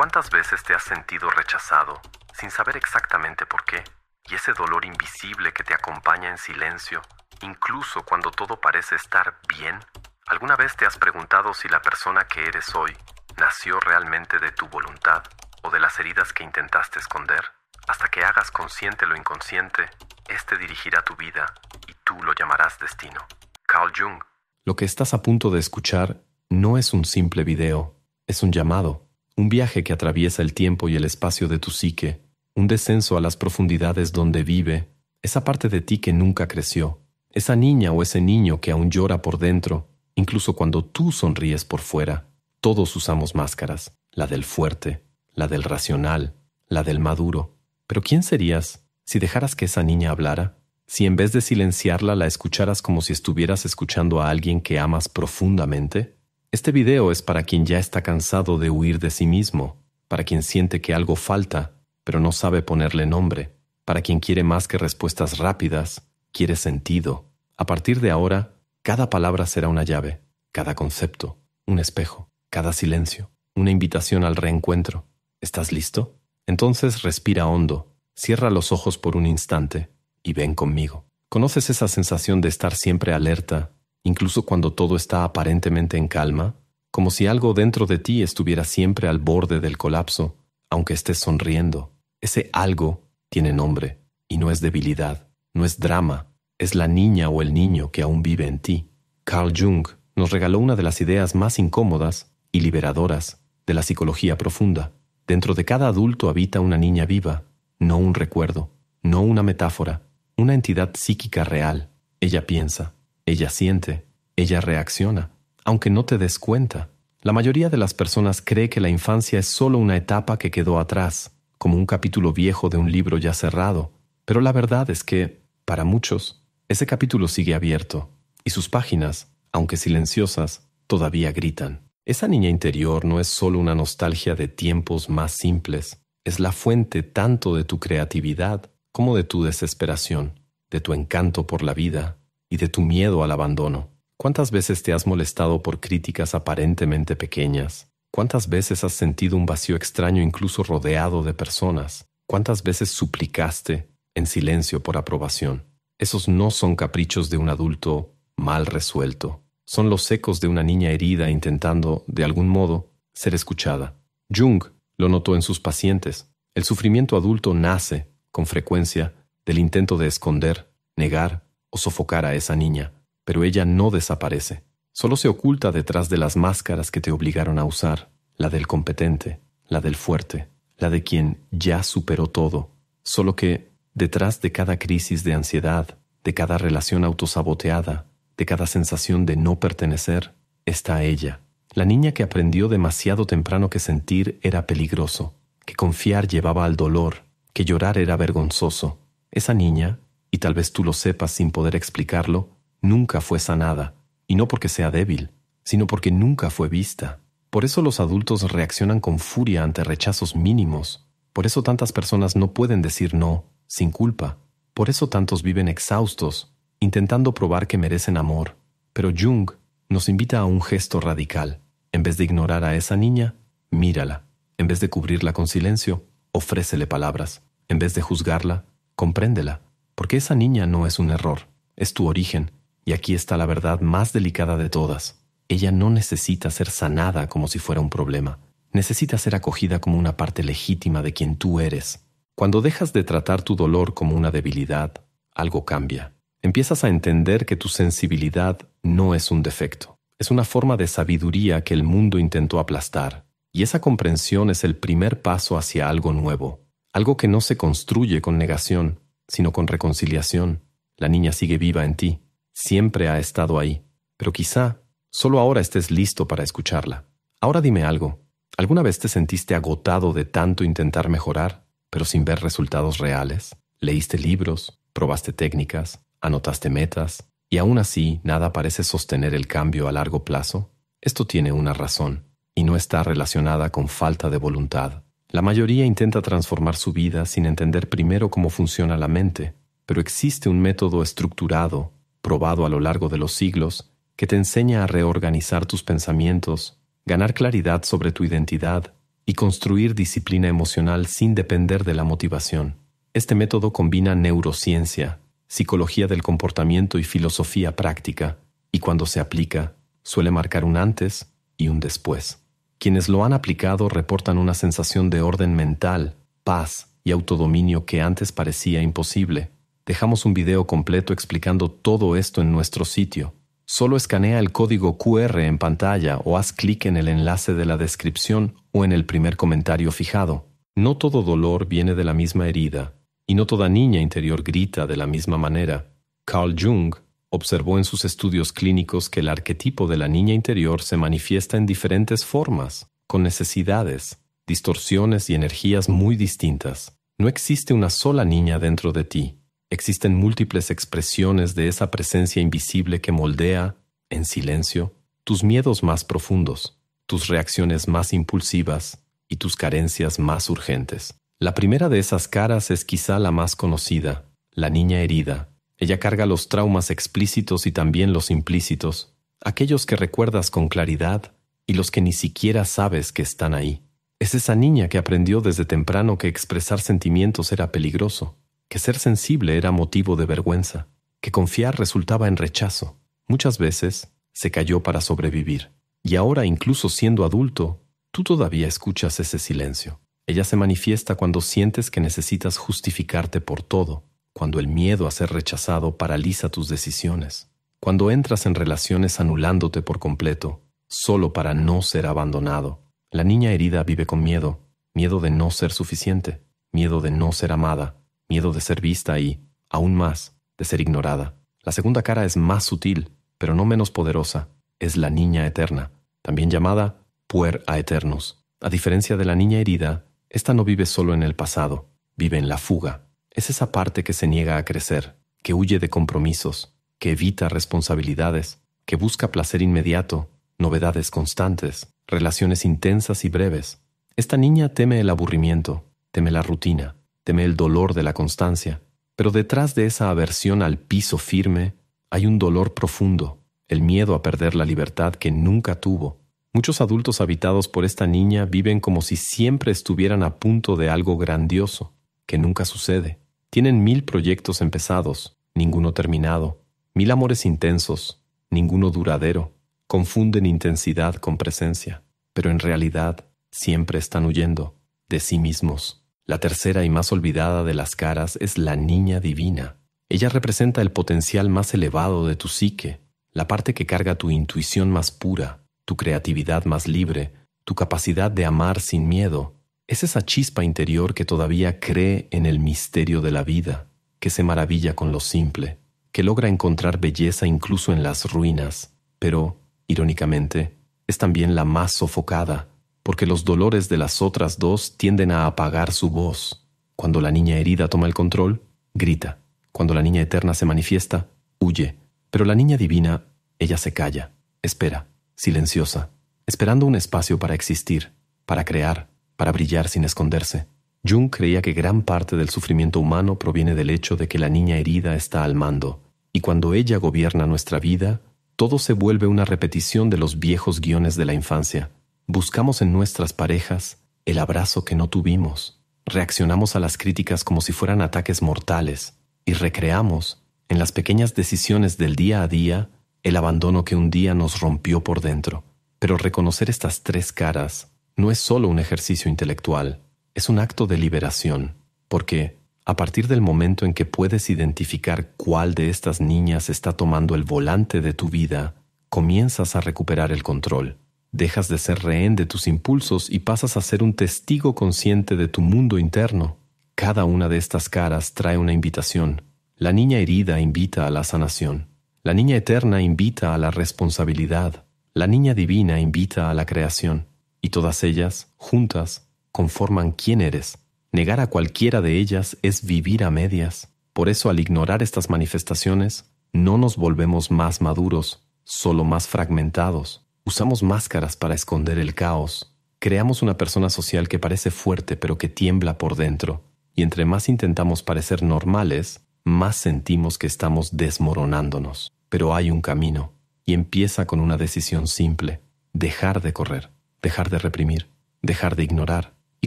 ¿Cuántas veces te has sentido rechazado sin saber exactamente por qué? Y ese dolor invisible que te acompaña en silencio, incluso cuando todo parece estar bien. ¿Alguna vez te has preguntado si la persona que eres hoy nació realmente de tu voluntad o de las heridas que intentaste esconder? Hasta que hagas consciente lo inconsciente, este dirigirá tu vida y tú lo llamarás destino. Carl Jung. Lo que estás a punto de escuchar no es un simple video, es un llamado, un viaje que atraviesa el tiempo y el espacio de tu psique, un descenso a las profundidades donde vive esa parte de ti que nunca creció, esa niña o ese niño que aún llora por dentro, incluso cuando tú sonríes por fuera. Todos usamos máscaras, la del fuerte, la del racional, la del maduro. Pero ¿quién serías si dejaras que esa niña hablara? Si en vez de silenciarla la escucharas como si estuvieras escuchando a alguien que amas profundamente. Este video es para quien ya está cansado de huir de sí mismo, para quien siente que algo falta, pero no sabe ponerle nombre, para quien quiere más que respuestas rápidas, quiere sentido. A partir de ahora, cada palabra será una llave, cada concepto, un espejo, cada silencio, una invitación al reencuentro. ¿Estás listo? Entonces respira hondo, cierra los ojos por un instante y ven conmigo. ¿Conoces esa sensación de estar siempre alerta, incluso cuando todo está aparentemente en calma? Como si algo dentro de ti estuviera siempre al borde del colapso, aunque estés sonriendo. Ese algo tiene nombre, y no es debilidad, no es drama, es la niña o el niño que aún vive en ti. Carl Jung nos regaló una de las ideas más incómodas y liberadoras de la psicología profunda. Dentro de cada adulto habita una niña viva, no un recuerdo, no una metáfora, una entidad psíquica real. Ella piensa, ella siente, ella reacciona, aunque no te des cuenta. La mayoría de las personas cree que la infancia es solo una etapa que quedó atrás, como un capítulo viejo de un libro ya cerrado. Pero la verdad es que, para muchos, ese capítulo sigue abierto, y sus páginas, aunque silenciosas, todavía gritan. Esa niña interior no es solo una nostalgia de tiempos más simples, es la fuente tanto de tu creatividad como de tu desesperación, de tu encanto por la vida y de tu miedo al abandono. ¿Cuántas veces te has molestado por críticas aparentemente pequeñas? ¿Cuántas veces has sentido un vacío extraño incluso rodeado de personas? ¿Cuántas veces suplicaste en silencio por aprobación? Esos no son caprichos de un adulto mal resuelto. Son los ecos de una niña herida intentando, de algún modo, ser escuchada. Jung lo notó en sus pacientes. El sufrimiento adulto nace, con frecuencia, del intento de esconder, negar o sofocar a esa niña. Pero ella no desaparece. Solo se oculta detrás de las máscaras que te obligaron a usar. La del competente, la del fuerte, la de quien ya superó todo. Solo que, detrás de cada crisis de ansiedad, de cada relación autosaboteada, de cada sensación de no pertenecer, está ella. La niña que aprendió demasiado temprano que sentir era peligroso, que confiar llevaba al dolor, que llorar era vergonzoso. Esa niña, y tal vez tú lo sepas sin poder explicarlo, nunca fue sanada, y no porque sea débil, sino porque nunca fue vista. Por eso los adultos reaccionan con furia ante rechazos mínimos. Por eso tantas personas no pueden decir no, sin culpa. Por eso tantos viven exhaustos, intentando probar que merecen amor. Pero Jung nos invita a un gesto radical. En vez de ignorar a esa niña, mírala. En vez de cubrirla con silencio, ofrécele palabras. En vez de juzgarla, compréndela. Porque esa niña no es un error, es tu origen. Y aquí está la verdad más delicada de todas. Ella no necesita ser sanada como si fuera un problema. Necesita ser acogida como una parte legítima de quien tú eres. Cuando dejas de tratar tu dolor como una debilidad, algo cambia. Empiezas a entender que tu sensibilidad no es un defecto. Es una forma de sabiduría que el mundo intentó aplastar. Y esa comprensión es el primer paso hacia algo nuevo. Algo que no se construye con negación, sino con reconciliación. La niña sigue viva en ti. Siempre ha estado ahí. Pero quizá solo ahora estés listo para escucharla. Ahora dime algo. ¿Alguna vez te sentiste agotado de tanto intentar mejorar, pero sin ver resultados reales? ¿Leíste libros? ¿Probaste técnicas? ¿Anotaste metas? ¿Y aún así nada parece sostener el cambio a largo plazo? Esto tiene una razón, y no está relacionada con falta de voluntad. La mayoría intenta transformar su vida sin entender primero cómo funciona la mente, pero existe un método estructurado, probado a lo largo de los siglos, que te enseña a reorganizar tus pensamientos, ganar claridad sobre tu identidad y construir disciplina emocional sin depender de la motivación. Este método combina neurociencia, psicología del comportamiento y filosofía práctica, y cuando se aplica, suele marcar un antes y un después. Quienes lo han aplicado reportan una sensación de orden mental, paz y autodominio que antes parecía imposible. Dejamos un video completo explicando todo esto en nuestro sitio. Solo escanea el código QR en pantalla o haz clic en el enlace de la descripción o en el primer comentario fijado. No todo dolor viene de la misma herida, y no toda niña interior grita de la misma manera. Carl Jung observó en sus estudios clínicos que el arquetipo de la niña interior se manifiesta en diferentes formas, con necesidades, distorsiones y energías muy distintas. No existe una sola niña dentro de ti. Existen múltiples expresiones de esa presencia invisible que moldea, en silencio, tus miedos más profundos, tus reacciones más impulsivas y tus carencias más urgentes. La primera de esas caras es quizá la más conocida, la niña herida. Ella carga los traumas explícitos y también los implícitos, aquellos que recuerdas con claridad y los que ni siquiera sabes que están ahí. Es esa niña que aprendió desde temprano que expresar sentimientos era peligroso, que ser sensible era motivo de vergüenza, que confiar resultaba en rechazo. Muchas veces se calló para sobrevivir. Y ahora, incluso siendo adulto, tú todavía escuchas ese silencio. Ella se manifiesta cuando sientes que necesitas justificarte por todo, cuando el miedo a ser rechazado paraliza tus decisiones, cuando entras en relaciones anulándote por completo, solo para no ser abandonado. La niña herida vive con miedo, miedo de no ser suficiente, miedo de no ser amada, miedo de ser vista y, aún más, de ser ignorada. La segunda cara es más sutil, pero no menos poderosa. Es la niña eterna, también llamada puer aeternus. A diferencia de la niña herida, esta no vive solo en el pasado, vive en la fuga. Es esa parte que se niega a crecer, que huye de compromisos, que evita responsabilidades, que busca placer inmediato, novedades constantes, relaciones intensas y breves. Esta niña teme el aburrimiento, teme la rutina, teme el dolor de la constancia, pero detrás de esa aversión al piso firme hay un dolor profundo, el miedo a perder la libertad que nunca tuvo. Muchos adultos habitados por esta niña viven como si siempre estuvieran a punto de algo grandioso, que nunca sucede. Tienen 1000 proyectos empezados, ninguno terminado, 1000 amores intensos, ninguno duradero. Confunden intensidad con presencia, pero en realidad siempre están huyendo de sí mismos. La tercera y más olvidada de las caras es la niña divina. Ella representa el potencial más elevado de tu psique, la parte que carga tu intuición más pura, tu creatividad más libre, tu capacidad de amar sin miedo. Es esa chispa interior que todavía cree en el misterio de la vida, que se maravilla con lo simple, que logra encontrar belleza incluso en las ruinas, pero, irónicamente, es también la más sofocada, porque los dolores de las otras dos tienden a apagar su voz. Cuando la niña herida toma el control, grita. Cuando la niña eterna se manifiesta, huye. Pero la niña divina, ella se calla, espera, silenciosa, esperando un espacio para existir, para crear, para brillar sin esconderse. Jung creía que gran parte del sufrimiento humano proviene del hecho de que la niña herida está al mando, y cuando ella gobierna nuestra vida, todo se vuelve una repetición de los viejos guiones de la infancia. Buscamos en nuestras parejas el abrazo que no tuvimos. Reaccionamos a las críticas como si fueran ataques mortales y recreamos, en las pequeñas decisiones del día a día, el abandono que un día nos rompió por dentro. Pero reconocer estas 3 caras no es solo un ejercicio intelectual, es un acto de liberación, porque a partir del momento en que puedes identificar cuál de estas niñas está tomando el volante de tu vida, comienzas a recuperar el control. Dejas de ser rehén de tus impulsos y pasas a ser un testigo consciente de tu mundo interno. Cada una de estas caras trae una invitación. La niña herida invita a la sanación. La niña eterna invita a la responsabilidad. La niña divina invita a la creación. Y todas ellas, juntas, conforman quién eres. Negar a cualquiera de ellas es vivir a medias. Por eso, al ignorar estas manifestaciones, no nos volvemos más maduros, solo más fragmentados. Usamos máscaras para esconder el caos. Creamos una persona social que parece fuerte pero que tiembla por dentro. Y entre más intentamos parecer normales, más sentimos que estamos desmoronándonos. Pero hay un camino, y empieza con una decisión simple: dejar de correr, dejar de reprimir, dejar de ignorar y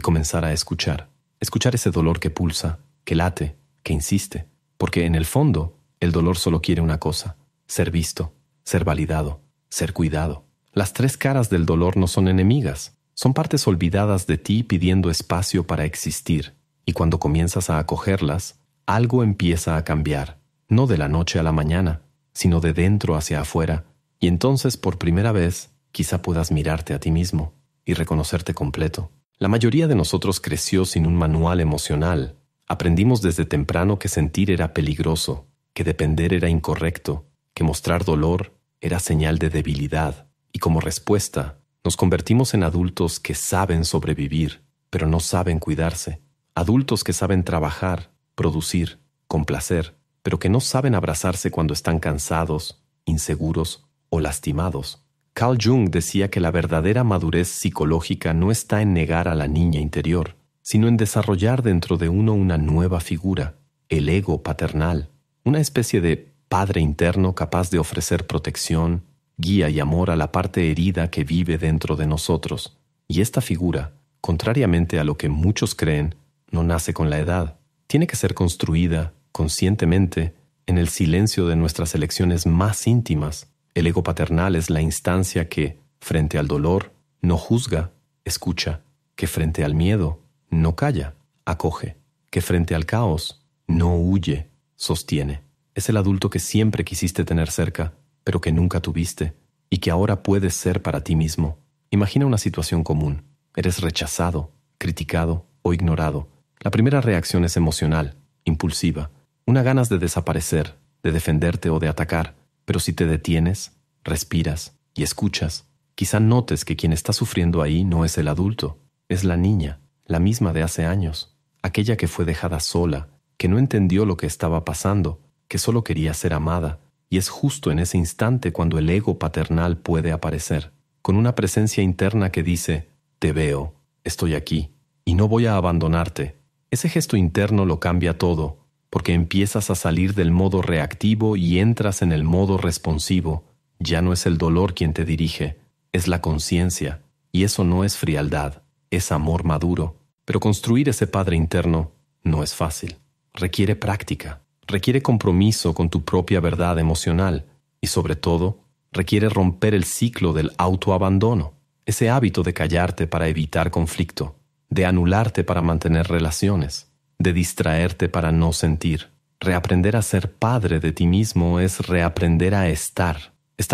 comenzar a escuchar. Escuchar ese dolor que pulsa, que late, que insiste, porque en el fondo el dolor solo quiere una cosa: ser visto, ser validado, ser cuidado. Las tres caras del dolor no son enemigas, son partes olvidadas de ti pidiendo espacio para existir, y cuando comienzas a acogerlas, algo empieza a cambiar, no de la noche a la mañana, sino de dentro hacia afuera, y entonces por primera vez quizá puedas mirarte a ti mismo y reconocerte completo. La mayoría de nosotros creció sin un manual emocional. Aprendimos desde temprano que sentir era peligroso, que depender era incorrecto, que mostrar dolor era señal de debilidad, y como respuesta, nos convertimos en adultos que saben sobrevivir, pero no saben cuidarse. Adultos que saben trabajar, producir, complacer, pero que no saben abrazarse cuando están cansados, inseguros o lastimados. Carl Jung decía que la verdadera madurez psicológica no está en negar a la niña interior, sino en desarrollar dentro de uno una nueva figura, el ego paternal, una especie de padre interno capaz de ofrecer protección, guía y amor a la parte herida que vive dentro de nosotros. Y esta figura, contrariamente a lo que muchos creen, no nace con la edad. Tiene que ser construida conscientemente en el silencio de nuestras elecciones más íntimas. El ego paternal es la instancia que, frente al dolor, no juzga, escucha, que frente al miedo, no calla, acoge, que frente al caos, no huye, sostiene. Es el adulto que siempre quisiste tener cerca, pero que nunca tuviste, y que ahora puedes ser para ti mismo. Imagina una situación común. Eres rechazado, criticado o ignorado. La primera reacción es emocional, impulsiva, una ganas de desaparecer, de defenderte o de atacar. Pero si te detienes, respiras y escuchas, quizá notes que quien está sufriendo ahí no es el adulto, es la niña, la misma de hace años, aquella que fue dejada sola, que no entendió lo que estaba pasando, que solo quería ser amada, y es justo en ese instante cuando el ego paternal puede aparecer, con una presencia interna que dice: te veo, estoy aquí, y no voy a abandonarte. Ese gesto interno lo cambia todo, porque empiezas a salir del modo reactivo y entras en el modo responsivo. Ya no es el dolor quien te dirige, es la conciencia, y eso no es frialdad, es amor maduro. Pero construir ese padre interno no es fácil. Requiere práctica, requiere compromiso con tu propia verdad emocional y, sobre todo, requiere romper el ciclo del autoabandono, ese hábito de callarte para evitar conflicto, de anularte para mantener relaciones, de distraerte para no sentir. Reaprender a ser padre de ti mismo es reaprender a estar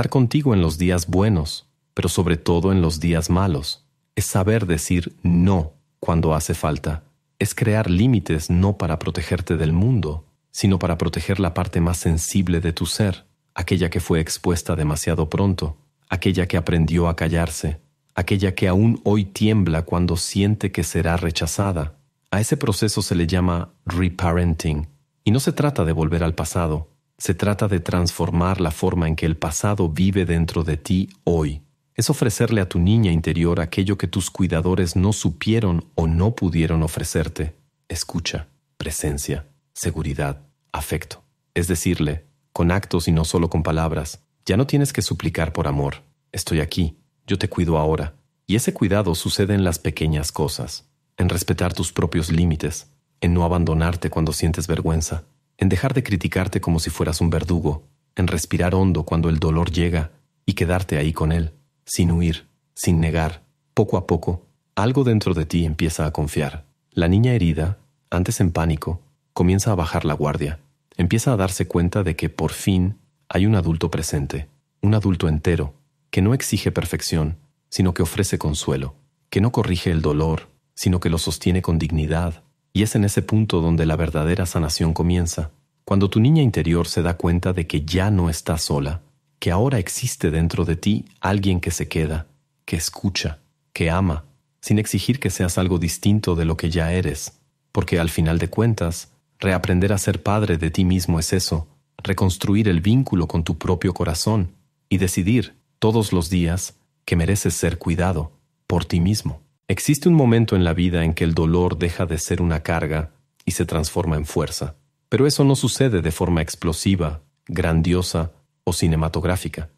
contigo en los días buenos, pero sobre todo en los días malos. Es saber decir no cuando hace falta. Es crear límites no para protegerte del mundo, sino para proteger la parte más sensible de tu ser, aquella que fue expuesta demasiado pronto, aquella que aprendió a callarse, aquella que aún hoy tiembla cuando siente que será rechazada. A ese proceso se le llama reparenting, y no se trata de volver al pasado, se trata de transformar la forma en que el pasado vive dentro de ti hoy. Es ofrecerle a tu niña interior aquello que tus cuidadores no supieron o no pudieron ofrecerte: escucha, presencia, seguridad, afecto. Es decirle, con actos y no solo con palabras: ya no tienes que suplicar por amor, estoy aquí, yo te cuido ahora. Y ese cuidado sucede en las pequeñas cosas, en respetar tus propios límites, en no abandonarte cuando sientes vergüenza, en dejar de criticarte como si fueras un verdugo, en respirar hondo cuando el dolor llega y quedarte ahí con él, sin huir, sin negar. Poco a poco, algo dentro de ti empieza a confiar. La niña herida, antes en pánico, comienza a bajar la guardia. Empieza a darse cuenta de que por fin hay un adulto presente, un adulto entero, que no exige perfección, sino que ofrece consuelo, que no corrige el dolor, sino que lo sostiene con dignidad. Y es en ese punto donde la verdadera sanación comienza, cuando tu niña interior se da cuenta de que ya no está sola, que ahora existe dentro de ti alguien que se queda, que escucha, que ama, sin exigir que seas algo distinto de lo que ya eres, porque al final de cuentas, reaprender a ser padre de ti mismo es eso, reconstruir el vínculo con tu propio corazón y decidir todos los días que mereces ser cuidado por ti mismo. Existe un momento en la vida en que el dolor deja de ser una carga y se transforma en fuerza, pero eso no sucede de forma explosiva, grandiosa o cinematográfica.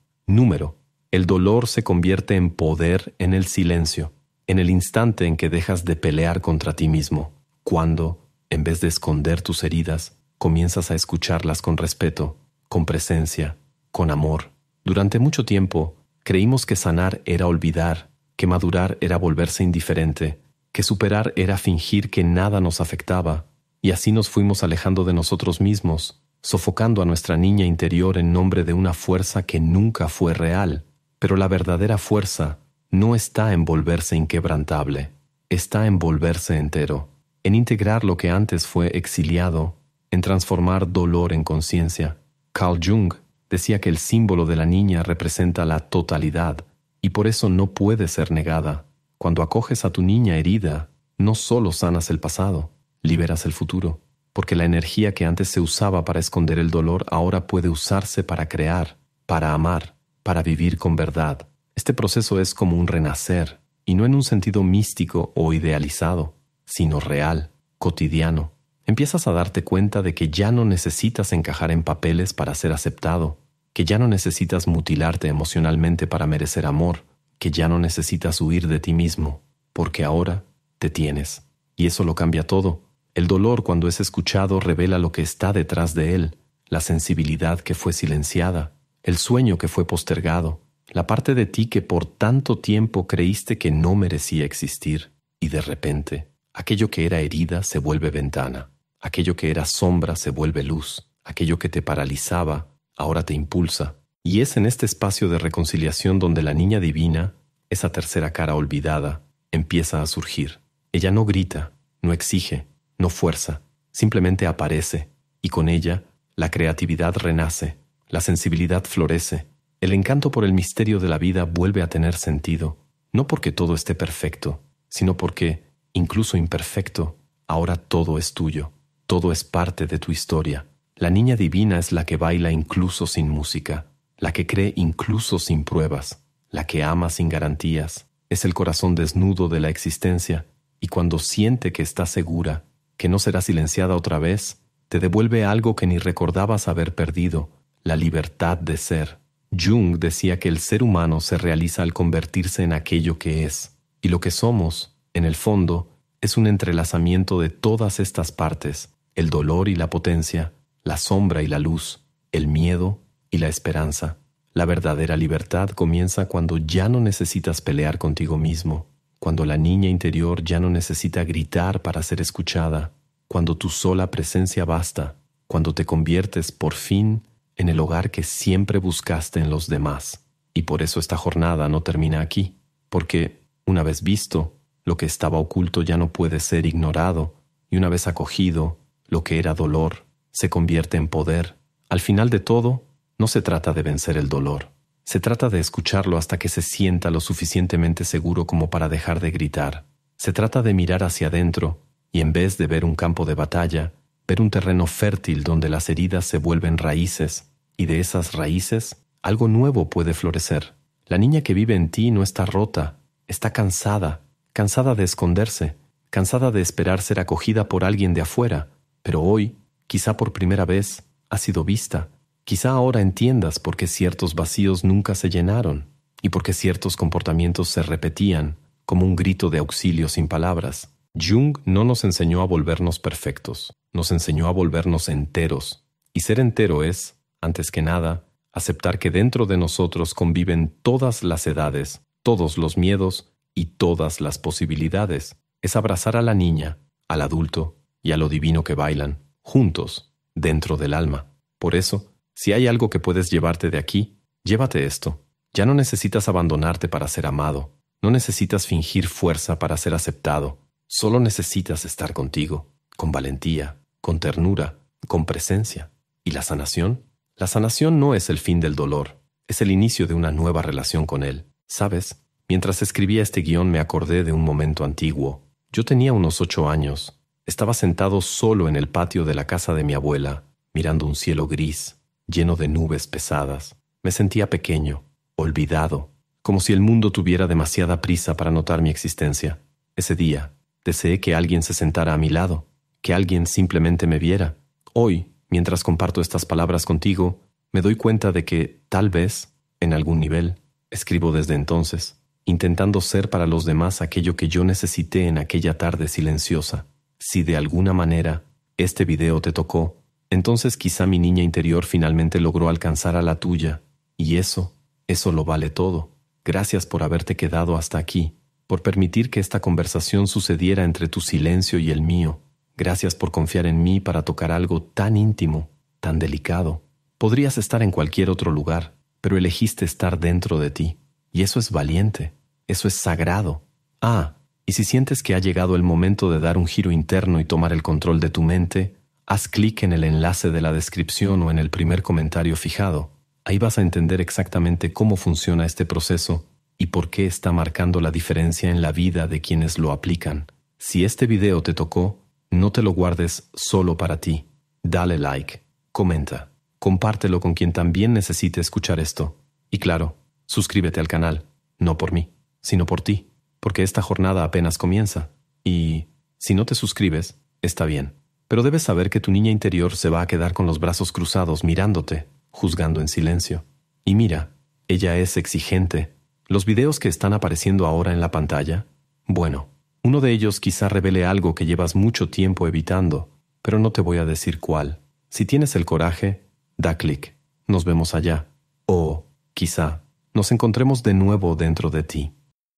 El dolor se convierte en poder en el silencio, en el instante en que dejas de pelear contra ti mismo, cuando, en vez de esconder tus heridas, comienzas a escucharlas con respeto, con presencia, con amor. Durante mucho tiempo, creímos que sanar era olvidar, que madurar era volverse indiferente, que superar era fingir que nada nos afectaba, y así nos fuimos alejando de nosotros mismos, sofocando a nuestra niña interior en nombre de una fuerza que nunca fue real. Pero la verdadera fuerza no está en volverse inquebrantable, está en volverse entero, en integrar lo que antes fue exiliado, en transformar dolor en conciencia. Carl Jung decía que el símbolo de la niña representa la totalidad y por eso no puede ser negada. Cuando acoges a tu niña herida, no solo sanas el pasado, liberas el futuro, porque la energía que antes se usaba para esconder el dolor ahora puede usarse para crear, para amar, para vivir con verdad. Este proceso es como un renacer, y no en un sentido místico o idealizado, sino real, cotidiano. Empiezas a darte cuenta de que ya no necesitas encajar en papeles para ser aceptado, que ya no necesitas mutilarte emocionalmente para merecer amor, que ya no necesitas huir de ti mismo, porque ahora te tienes. Y eso lo cambia todo. El dolor, cuando es escuchado, revela lo que está detrás de él, la sensibilidad que fue silenciada, el sueño que fue postergado, la parte de ti que por tanto tiempo creíste que no merecía existir, y de repente, aquello que era herida se vuelve ventana, aquello que era sombra se vuelve luz, aquello que te paralizaba ahora te impulsa. Y es en este espacio de reconciliación donde la niña divina, esa tercera cara olvidada, empieza a surgir. Ella no grita, no exige, no fuerza, simplemente aparece, y con ella la creatividad renace, la sensibilidad florece, el encanto por el misterio de la vida vuelve a tener sentido, no porque todo esté perfecto, sino porque, incluso imperfecto, ahora todo es tuyo, todo es parte de tu historia. La niña divina es la que baila incluso sin música, la que cree incluso sin pruebas, la que ama sin garantías, es el corazón desnudo de la existencia, y cuando siente que está segura, que no será silenciada otra vez, te devuelve algo que ni recordabas haber perdido, la libertad de ser. Jung decía que el ser humano se realiza al convertirse en aquello que es, y lo que somos, en el fondo, es un entrelazamiento de todas estas partes, el dolor y la potencia, la sombra y la luz, el miedo y la esperanza. La verdadera libertad comienza cuando ya no necesitas pelear contigo mismo, cuando la niña interior ya no necesita gritar para ser escuchada, cuando tu sola presencia basta, cuando te conviertes por fin en el hogar que siempre buscaste en los demás. Y por eso esta jornada no termina aquí, porque, una vez visto, lo que estaba oculto ya no puede ser ignorado, y una vez acogido, lo que era dolor se convierte en poder. Al final de todo, no se trata de vencer el dolor. Se trata de escucharlo hasta que se sienta lo suficientemente seguro como para dejar de gritar. Se trata de mirar hacia adentro y en vez de ver un campo de batalla, ver un terreno fértil donde las heridas se vuelven raíces y de esas raíces algo nuevo puede florecer. La niña que vive en ti no está rota, está cansada de esconderse, cansada de esperar ser acogida por alguien de afuera, pero hoy, quizá por primera vez, ha sido vista. Quizá ahora entiendas por qué ciertos vacíos nunca se llenaron y por qué ciertos comportamientos se repetían como un grito de auxilio sin palabras. Jung no nos enseñó a volvernos perfectos, nos enseñó a volvernos enteros. Y ser entero es, antes que nada, aceptar que dentro de nosotros conviven todas las edades, todos los miedos y todas las posibilidades. Es abrazar a la niña, al adulto y a lo divino que bailan, juntos, dentro del alma. Por eso, si hay algo que puedes llevarte de aquí, llévate esto. Ya no necesitas abandonarte para ser amado. No necesitas fingir fuerza para ser aceptado. Solo necesitas estar contigo, con valentía, con ternura, con presencia. ¿Y la sanación? La sanación no es el fin del dolor. Es el inicio de una nueva relación con él. ¿Sabes? Mientras escribía este guión me acordé de un momento antiguo. Yo tenía unos 8 años. Estaba sentado solo en el patio de la casa de mi abuela, mirando un cielo gris, lleno de nubes pesadas. Me sentía pequeño, olvidado, como si el mundo tuviera demasiada prisa para notar mi existencia. Ese día, deseé que alguien se sentara a mi lado, que alguien simplemente me viera. Hoy, mientras comparto estas palabras contigo, me doy cuenta de que, tal vez, en algún nivel, escribo desde entonces. intentando ser para los demás aquello que yo necesité en aquella tarde silenciosa. Si de alguna manera este video te tocó, entonces quizá mi niña interior finalmente logró alcanzar a la tuya, y eso lo vale todo. Gracias por haberte quedado hasta aquí, por permitir que esta conversación sucediera entre tu silencio y el mío. Gracias por confiar en mí para tocar algo tan íntimo, tan delicado. Podrías estar en cualquier otro lugar, pero elegiste estar dentro de ti. Y eso es valiente, eso es sagrado. Y si sientes que ha llegado el momento de dar un giro interno y tomar el control de tu mente, haz clic en el enlace de la descripción o en el primer comentario fijado. Ahí vas a entender exactamente cómo funciona este proceso y por qué está marcando la diferencia en la vida de quienes lo aplican. Si este video te tocó, no te lo guardes solo para ti. Dale like, comenta, compártelo con quien también necesite escuchar esto. Y claro, suscríbete al canal, no por mí, sino por ti, porque esta jornada apenas comienza. Y si no te suscribes, está bien. Pero debes saber que tu niña interior se va a quedar con los brazos cruzados mirándote, juzgando en silencio. Y mira, ella es exigente. Los videos que están apareciendo ahora en la pantalla, bueno, uno de ellos quizá revele algo que llevas mucho tiempo evitando, pero no te voy a decir cuál. Si tienes el coraje, da clic. Nos vemos allá. O, quizá, nos encontremos de nuevo dentro de ti.